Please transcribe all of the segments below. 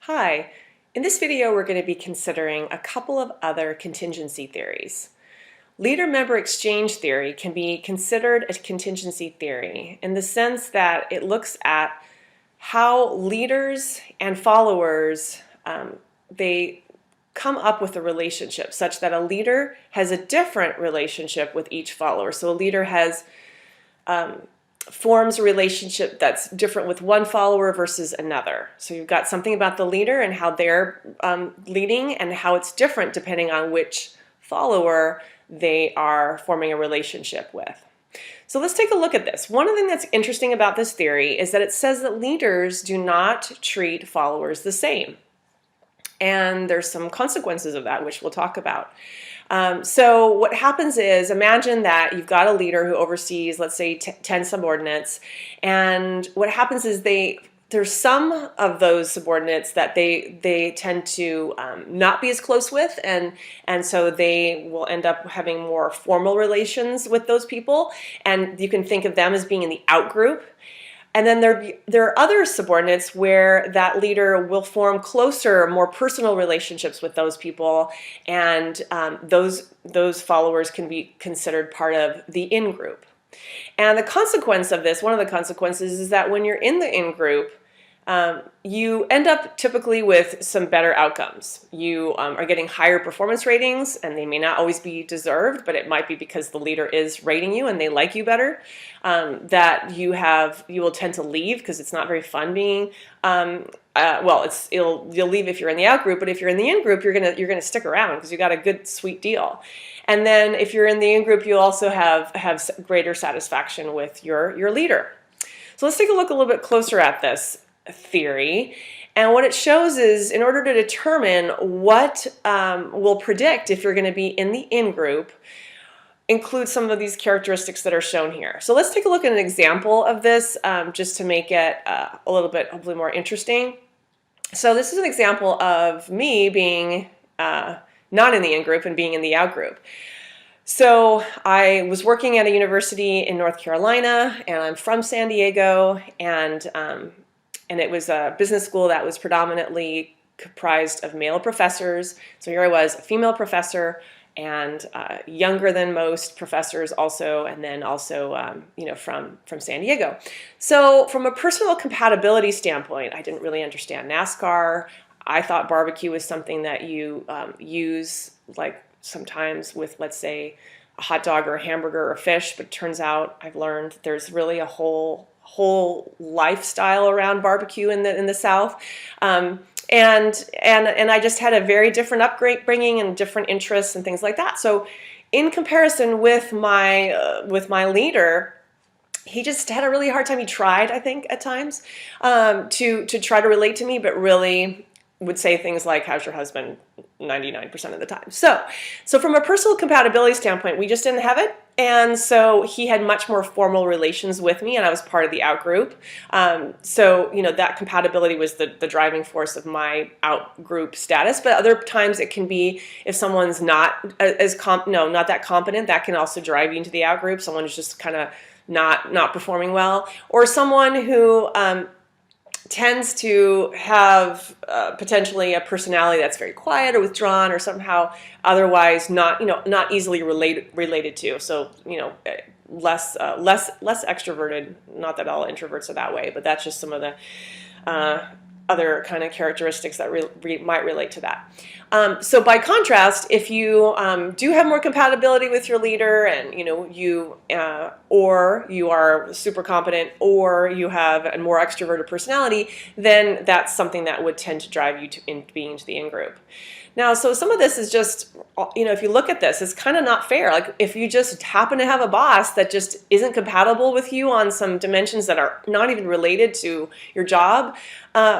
Hi, in this video we're going to be considering a couple of other contingency theories. Leader-member exchange theory can be considered a contingency theory in the sense that it looks at how leaders and followers they come up with a relationship such that a leader has a different relationship with each follower. So a leader has forms a relationship that's different with one follower versus another. So you've got something about the leader and how they're leading and how it's different depending on which follower they are forming a relationship with. So let's take a look at this. One thing that's interesting about this theory is that it says that leaders do not treat followers the same. And there's some consequences of that, which we'll talk about. So what happens is, imagine that you've got a leader who oversees, let's say, 10 subordinates, and what happens is there's some of those subordinates that they tend to not be as close with, and so they will end up having more formal relations with those people, and you can think of them as being in the out group. And then there are other subordinates where that leader will form closer, more personal relationships with those people, and those followers can be considered part of the in-group. And the consequence of this, one of the consequences, is that when you're in the in-group, you end up typically with some better outcomes. You are getting higher performance ratings, and they may not always be deserved, but it might be because the leader is rating you and they like you better. That you will tend to leave because it's not very fun being. You'll leave if you're in the out group, but if you're in the in group, you're gonna stick around because you got a good sweet deal. And then if you're in the in group, you also have greater satisfaction with your leader. So let's take a look a little bit closer at this theory, and what it shows is, in order to determine what will predict if you're going to be in the in-group, include some of these characteristics that are shown here. So let's take a look at an example of this just to make it a little bit hopefully more interesting. So this is an example of me being not in the in-group and being in the out-group. So I was working at a university in North Carolina, and I'm from San Diego, and it was a business school that was predominantly comprised of male professors. So here I was, a female professor, and younger than most professors also, and then also from San Diego. So from a personal compatibility standpoint, I didn't really understand NASCAR. I thought barbecue was something that you use like sometimes with, let's say, a hot dog or a hamburger or a fish, but it turns out I've learned there's really a whole lifestyle around barbecue in the South, and I just had a very different upbringing and different interests and things like that. So, in comparison with my leader, he just had a really hard time. He tried, I think, at times to try to relate to me, but really would say things like, "How's your husband?" 99% of the time. So from a personal compatibility standpoint, we just didn't have it. And so he had much more formal relations with me, and I was part of the out group. So that compatibility was the driving force of my out group status. But other times it can be if someone's not not that competent, that can also drive you into the out group. Someone who's just kind of not performing well, or someone who tends to have potentially a personality that's very quiet or withdrawn or somehow otherwise not easily related to. So less extroverted. Not that all introverts are that way, but that's just some of the other kind of characteristics that might relate to that. So by contrast, if you do have more compatibility with your leader, and or you are super competent, or you have a more extroverted personality, then that's something that would tend to drive you to being into the in-group. Now, so some of this is just, if you look at this, it's kind of not fair. Like if you just happen to have a boss that just isn't compatible with you on some dimensions that are not even related to your job,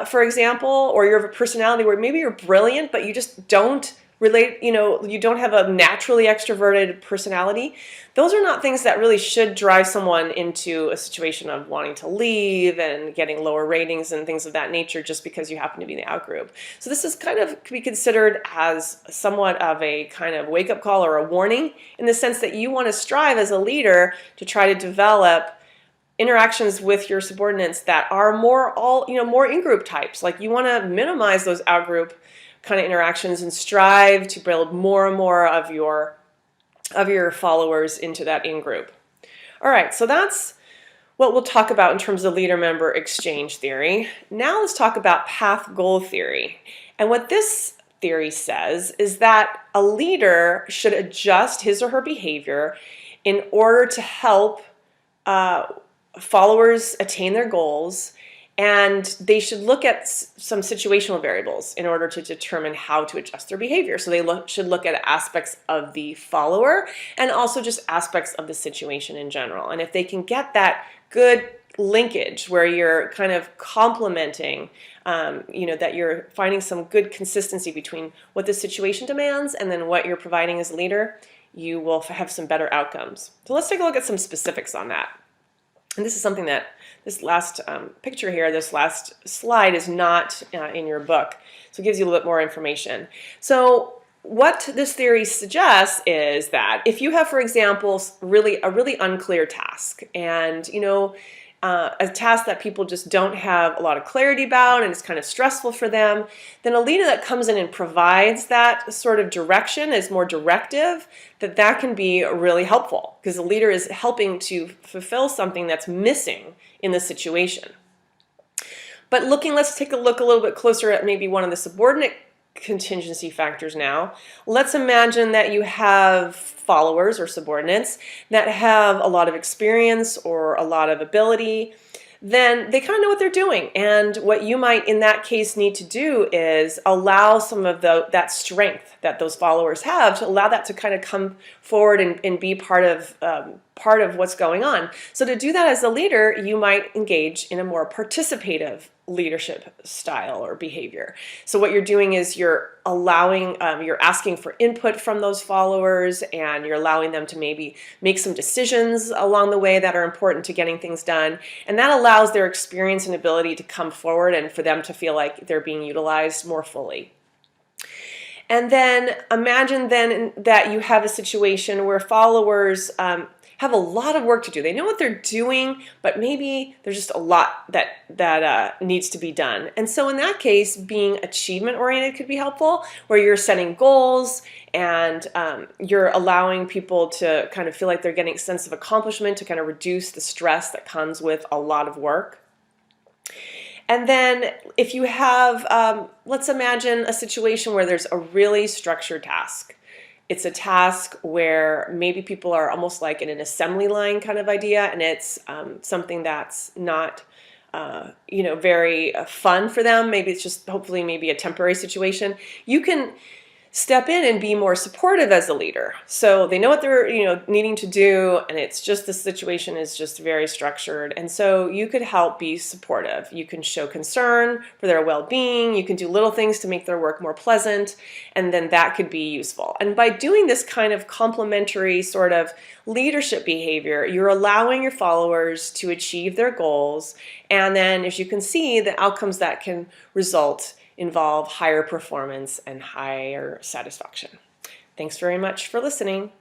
for example, or you have a personality where maybe you're brilliant, but you just don't relate, you don't have a naturally extroverted personality. Those are not things that really should drive someone into a situation of wanting to leave and getting lower ratings and things of that nature just because you happen to be in the out group. So this is kind of can be considered as somewhat of a kind of wake-up call or a warning, in the sense that you want to strive as a leader to try to develop interactions with your subordinates that are more in-group types. Like you want to minimize those out-group kind of interactions and strive to build more and more of your followers into that in-group. All right, so that's what we'll talk about in terms of leader-member exchange theory. Now let's talk about path-goal theory. And what this theory says is that a leader should adjust his or her behavior in order to help followers attain their goals, and they should look at some situational variables in order to determine how to adjust their behavior. So they should look at aspects of the follower and also just aspects of the situation in general. And if they can get that good linkage where you're kind of complementing, that you're finding some good consistency between what the situation demands and then what you're providing as a leader, you will have some better outcomes. So let's take a look at some specifics on that. And this is something that this last picture here, this last slide is not in your book. So it gives you a little bit more information. So what this theory suggests is that if you have, for example, a really unclear task, and a task that people just don't have a lot of clarity about and it's kind of stressful for them, then a leader that comes in and provides that sort of direction, is more directive, that can be really helpful because the leader is helping to fulfill something that's missing in the situation. But let's take a look a little bit closer at maybe one of the subordinate contingency factors now. Let's imagine that you have followers or subordinates that have a lot of experience or a lot of ability. Then they kind of know what they're doing. And what you might in that case need to do is allow some of that strength that those followers have, to allow that to kind of come forward and be part of what's going on. So to do that as a leader, you might engage in a more participative leadership style or behavior. So what you're doing is you're asking for input from those followers, and you're allowing them to maybe make some decisions along the way that are important to getting things done. And that allows their experience and ability to come forward and for them to feel like they're being utilized more fully. And then imagine then that you have a situation where followers have a lot of work to do. They know what they're doing, but maybe there's just a lot that needs to be done. And so in that case, being achievement-oriented could be helpful, where you're setting goals and you're allowing people to kind of feel like they're getting a sense of accomplishment to kind of reduce the stress that comes with a lot of work. And then if you have, let's imagine a situation where there's a really structured task. It's a task where maybe people are almost like in an assembly line kind of idea, and it's something that's not very fun for them. Maybe it's just hopefully maybe a temporary situation. You can step in and be more supportive as a leader. So they know what they're needing to do, and it's just the situation is just very structured. And so you could help be supportive. You can show concern for their well-being. You can do little things to make their work more pleasant, and then that could be useful. And by doing this kind of complementary sort of leadership behavior, you're allowing your followers to achieve their goals. And then as you can see, the outcomes that can result involve higher performance and higher satisfaction. Thanks very much for listening.